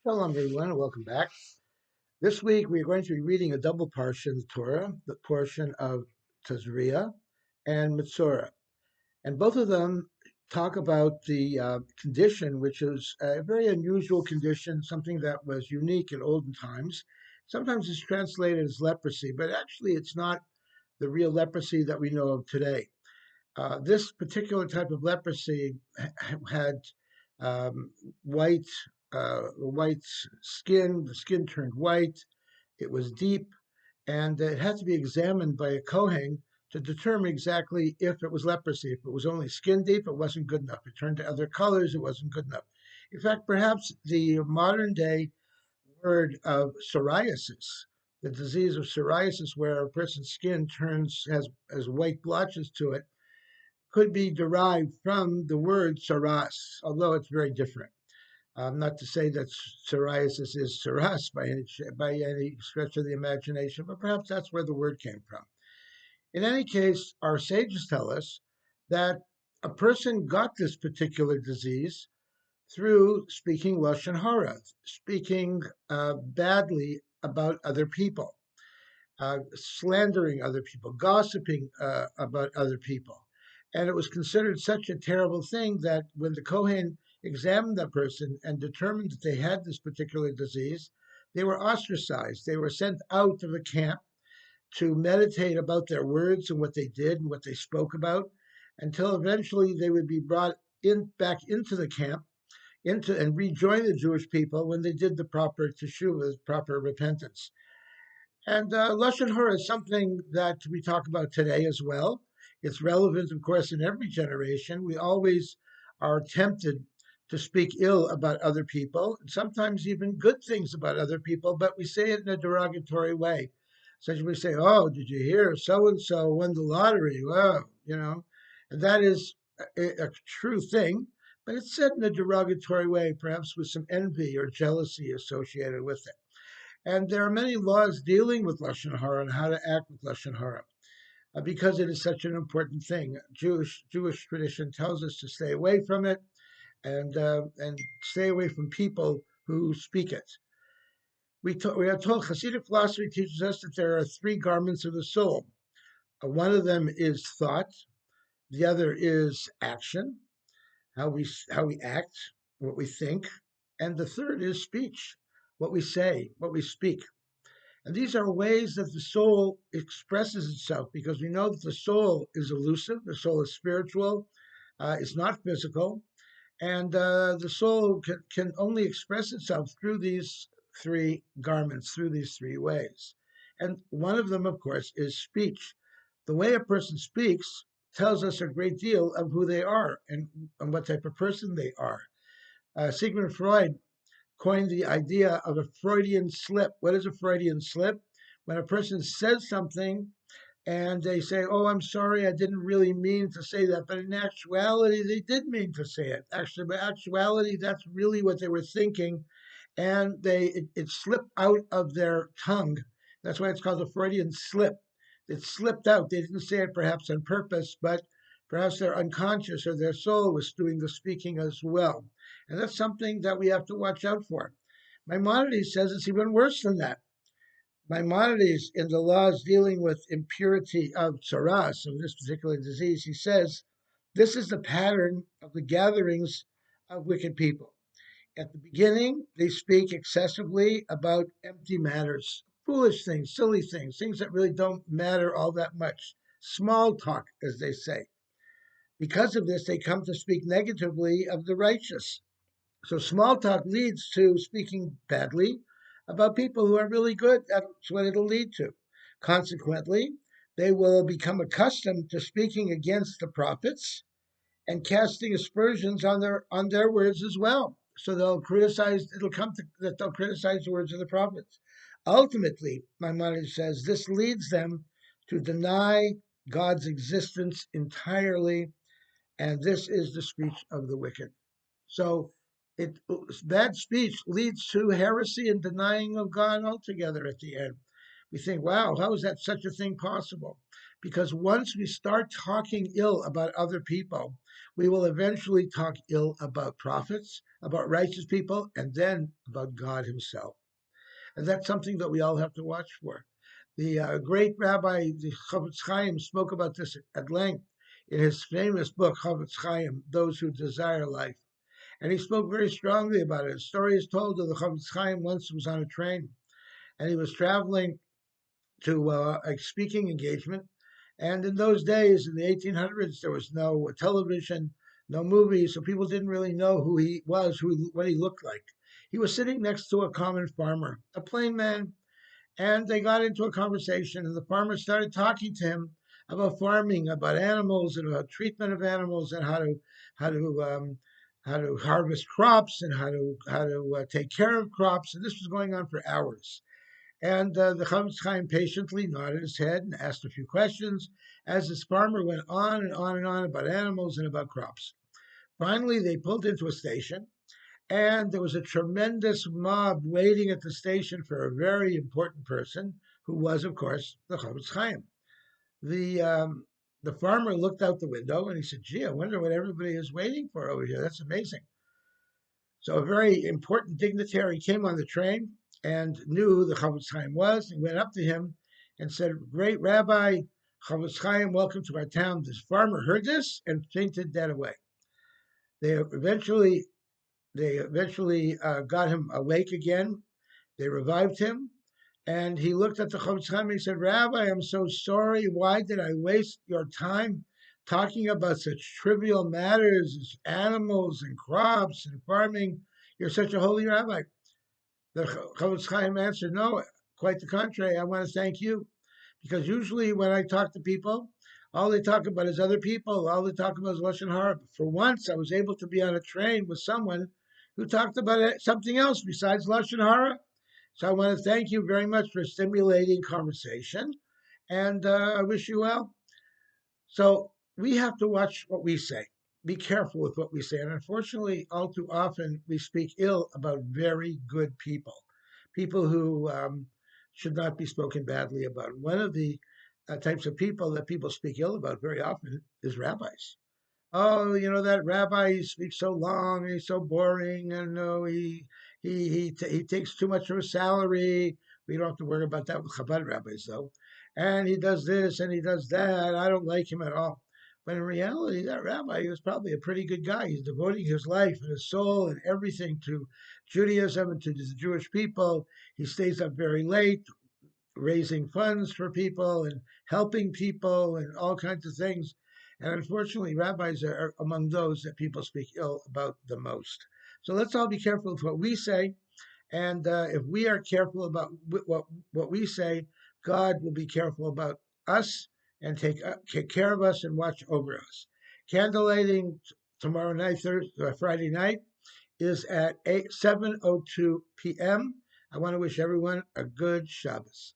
Hello, everyone, and welcome back. This week, we are going to be reading a double portion of the Torah, the portion of Tazria and Mitzorah. And both of them talk about the condition, which is a very unusual condition, something that was unique in olden times. Sometimes it's translated as leprosy, but actually, it's not the real leprosy that we know of today. This particular type of leprosy had um, white white skin. The skin turned white. It was deep, and it had to be examined by a Kohen to determine exactly if it was leprosy. If it was only skin deep, it wasn't good enough. It turned to other colors, it wasn't good enough. In fact, perhaps the modern day word of psoriasis, the disease of psoriasis, where a person's skin turns has white blotches to it, could be derived from the word saras, although it's very different. Not to say that psoriasis is saras by any stretch of the imagination, but perhaps that's where the word came from. In any case, our sages tell us that a person got this particular disease through speaking lashon hara, speaking badly about other people, slandering other people, gossiping about other people. And it was considered such a terrible thing that when the Kohen examined that person and determined that they had this particular disease, they were ostracized. They were sent out of the camp to meditate about their words and what they did and what they spoke about until eventually they would be brought back into the camp into and rejoin the Jewish people when they did the proper teshuvah, proper repentance. And Lashon Hara is something that we talk about today as well. It's relevant, of course, in every generation. We always are tempted to speak ill about other people, and sometimes even good things about other people, but we say it in a derogatory way. Such as we say, "Oh, did you hear so and so won the lottery?" Well, and that is a true thing, but it's said in a derogatory way, perhaps with some envy or jealousy associated with it. And there are many laws dealing with lashon hara and how to act with lashon hara, because it is such an important thing. Jewish tradition tells us to stay away from it, and stay away from people who speak it. We are told Hasidic philosophy teaches us that there are three garments of the soul. One of them is thought, the other is action, how we act, what we think, and the third is speech, what we say, what we speak. And these are ways that the soul expresses itself, because we know that the soul is elusive, the soul is spiritual, it's not physical, and the soul can only express itself through these three garments, through these three ways. And one of them, of course, is speech. The way a person speaks tells us a great deal of who they are and what type of person they are. Sigmund Freud coined the idea of a Freudian slip. What is a Freudian slip? When a person says something and they say, "Oh, I'm sorry, I didn't really mean to say that," but in actuality, they did mean to say it. Actually, by actuality, that's really what they were thinking, and it slipped out of their tongue. That's why it's called a Freudian slip. It slipped out. They didn't say it perhaps on purpose, but perhaps their unconscious or their soul was doing the speaking as well. And that's something that we have to watch out for. Maimonides says it's even worse than that. Maimonides, in the laws dealing with impurity of tsaras, of this particular disease, he says this is the pattern of the gatherings of wicked people. At the beginning, they speak excessively about empty matters, foolish things, silly things, things that really don't matter all that much. Small talk, as they say. Because of this, they come to speak negatively of the righteous. So small talk leads to speaking badly about people who are really good. That's what it'll lead to. Consequently, they will become accustomed to speaking against the prophets and casting aspersions on their words as well. So they'll criticize. It'll come to that they'll criticize the words of the prophets. Ultimately, Maimonides says this leads them to deny God's existence entirely, and this is the speech of the wicked. So it bad speech leads to heresy and denying of God altogether at the end. We think, wow, how is that such a thing possible? Because once we start talking ill about other people, we will eventually talk ill about prophets, about righteous people, and then about God himself. And that's something that we all have to watch for. The great Rabbi, the Chofetz Chaim, spoke about this at length in his famous book, Chofetz Chaim, Those Who Desire Life. And he spoke very strongly about it. A story is told of the Chofetz Chaim once was on a train, and he was traveling to a speaking engagement. And in those days, in the 1800s, there was no television, no movies, so people didn't really know who he was, what he looked like. He was sitting next to a common farmer, a plain man, and they got into a conversation. And the farmer started talking to him about farming, about animals, and about treatment of animals, and how to how to harvest crops, and how to take care of crops. And this was going on for hours. And the Chofetz Chaim patiently nodded his head and asked a few questions as this farmer went on and on and on about animals and about crops. Finally, they pulled into a station, and there was a tremendous mob waiting at the station for a very important person, who was, of course, the Chofetz Chaim. The farmer looked out the window and he said, "Gee, I wonder what everybody is waiting for over here. That's amazing." So a very important dignitary came on the train and knew who the Chofetz Chaim was, and went up to him and said, "Great Rabbi, Chofetz Chaim, welcome to our town." This farmer heard this and fainted dead away. They eventually got him awake again. They revived him, and he looked at the Chofetz Chaim and he said, "Rabbi, I'm so sorry. Why did I waste your time talking about such trivial matters as animals and crops and farming? You're such a holy rabbi." The Chofetz Chaim answered, "No, quite the contrary. I want to thank you, because usually when I talk to people, all they talk about is other people. All they talk about is Lashon Hara. But for once, I was able to be on a train with someone who talked about something else besides Lashon Hara. So I want to thank you very much for stimulating conversation, and I wish you well." So we have to watch what we say, be careful with what we say. And unfortunately, all too often, we speak ill about very good people, people who should not be spoken badly about. One of the types of people that people speak ill about very often is rabbis. "Oh, that rabbi, he speaks so long, he's so boring, and no, he takes too much of a salary." We don't have to worry about that with Chabad rabbis, though. "And he does this and he does that. I don't like him at all." But in reality, that rabbi was probably a pretty good guy. He's devoting his life and his soul and everything to Judaism and to the Jewish people. He stays up very late, raising funds for people and helping people and all kinds of things. And unfortunately, rabbis are among those that people speak ill about the most. So let's all be careful with what we say. And if we are careful about what we say, God will be careful about us and take care of us and watch over us. Candle lighting tomorrow night, Friday night, is at 7:02 p.m. I want to wish everyone a good Shabbos.